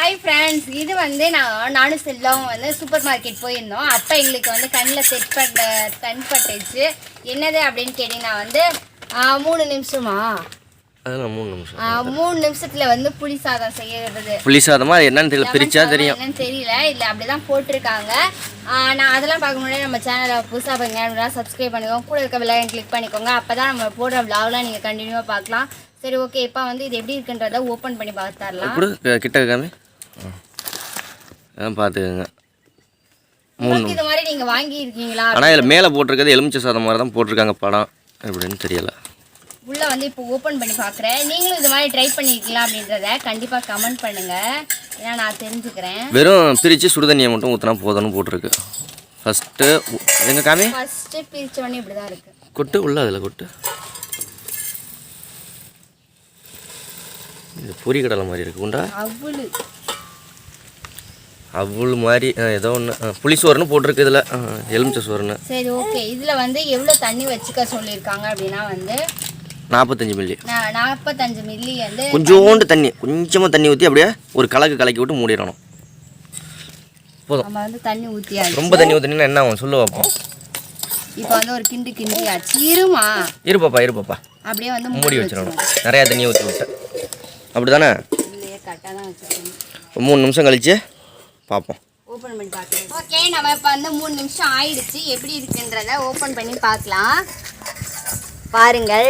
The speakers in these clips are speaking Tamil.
ஹாய் ஃப்ரெண்ட்ஸ், இது வந்து நானும் செல்வாவும் வந்து சூப்பர் மார்க்கெட் போயிருந்தோம். அப்போ எங்களுக்கு வந்து கண்ணில் தென்பட்டுச்சு. என்னது அப்படின்னு கேட்டிங்கன்னா வந்து 3 நிமிஷமா 3 நிமிஷத்துல வந்து புளி சாதம் செய்யறது. புளி சாதமா என்னன்னு தெரியல, பிரிச்சா தெரியும். என்னன்னு தெரியல, இல்ல அப்படிதான் போட்டிருக்காங்க. நான் அதெல்லாம் பார்க்க முன்னாடி நம்ம சேனலை புதுசாக பாருங்க, சப்ஸ்கிரைப் பண்ணிக்கோங்க, கூட இருக்க பெல் ஐகானை கிளிக் பண்ணிக்கோங்க. அப்பதான் நம்ம போடுற vlogலாம் நீங்க கண்டினியூவா பார்க்கலாம். சரி, ஓகே. இப்போ வந்து இது எப்படி இருக்குன்றத ஓப்பன் பண்ணி பார்த்துடலாம். கிட்ட காமி பார்த்துக்கோங்க. இது மாதிரி நீங்க வாங்கி இருக்கீங்களா? ஆனால் இதில் மேலே போட்டிருக்கிறது எலுமிச்சை சாதம் மாதிரி தான் போட்டிருக்காங்க. படம் எப்படின்னு தெரியல. உள்ள வந்து இப்போ ஓப்பன் பண்ணி பார்க்குறேன். நீங்களும் இது மாதிரி ட்ரை பண்ணியிருக்கலாம் அப்படின்றத கண்டிப்பாக கமெண்ட் பண்ணுங்க, ஏன்னா நான் தெரிஞ்சுக்கிறேன். வெறும் பிரித்து சுடுதண்ணியை மட்டும் ஊற்றினா போதும்னு போட்டிருக்கு. ஃபஸ்ட்டு எங்க காமி ஃபஸ்ட்டு பிரித்த உடனே இப்படி தான் இருக்குது. கொட்டு உள்ள அதில் கொட்டு. இது பொரி கடலை மாதிரி இருக்கு. உண்டா அவ்வளோ மாதிரி ஏதோ ஒன்று புளிசோறுன்னு போட்டிருக்கு. இதில் எலுமிச்சை சோறுன்னு. சரி, ஓகே. இதில் வந்து எவ்வளோ தண்ணி வச்சுக்க சொல்லியிருக்காங்க அப்படின்னா வந்து 45 மில்லி. 45 மில்லி வந்து கொஞ்சோண்டு தண்ணி, கொஞ்சமாக தண்ணி ஊற்றி அப்படியே ஒரு கலக்கி விட்டு மூடிடணும். போதும். நம்ம வந்து தண்ணி ஊற்றியாச்சு. ரொம்ப தண்ணி ஊற்றினீங்கன்னா என்ன ஆகும் சொல்லு பார்ப்போம். இப்போ வந்து ஒரு கிண்டியாச்சு. இருப்பாப்பா அப்படியே வந்து மூடி வச்சிடணும். நிறையா தண்ணியை ஊற்றி விட்டேன். அப்படி தானே? இல்லையே, கரெக்டாக தான் வச்சுருக்கேன். 3 நிமிஷம் கழிச்சு பார்ப்போம். ஓப்பன் பண்ணி பார்க்கலாம். ஓகே, நம்ம இப்போ வந்து 3 நிமிஷம் ஆயிடுச்சு. எப்படி இருக்குன்றத ஓப்பன் பண்ணி பார்க்கலாம். பாருங்கள்,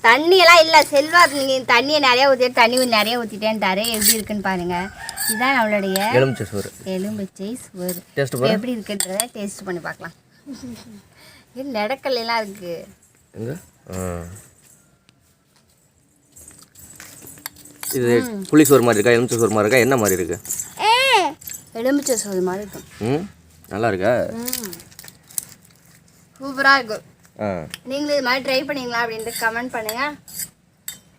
தண்ணியெல்லாம் இல்லை. செல்வா நீங்கள் தண்ணியை நிறையா ஊற்றிட்டு தண்ணி நிறைய ஊற்றிட்டேன்ட்டாரு. எப்படி இருக்குன்னு பாருங்கள். இதுதான் நம்மளுடைய எலுமிச்சை சோறு. எப்படி இருக்குன்றத டேஸ்ட் பண்ணி பார்க்கலாம். இது நடக்கல்லாம் இருக்குது. எங்க இது புளி சோறு மாதிரி இருக்கா, எலுமிச்சை சோறு மாதிரி இருக்கா, என்ன மாதிரி இருக்கு? எலுமிச்சை சோறு மாதிரி இருக்கும். நல்லா இருக்கா? சூப்பராக இருக்கும். நீங்களும் இது மாதிரி ட்ரை பண்ணீங்களா அப்படின்ட்டு கமெண்ட் பண்ணுங்க.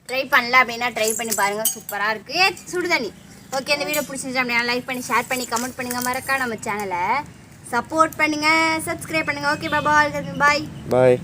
ட்ரை பண்ணல அப்படின்னா ட்ரை பண்ணி பாருங்க, சூப்பராக இருக்கு. சுடுதண்ணி. ஓகே, இந்த வீடியோ பிடிச்சிருந்துச்சு அப்படின்னா லைக் பண்ணி ஷேர் பண்ணி கமெண்ட் பண்ணுங்க. மறக்கா நம்ம சேனலை சப்போர்ட் பண்ணுங்க, சப்ஸ்கிரைப் பண்ணுங்க. ஓகே, பாய்.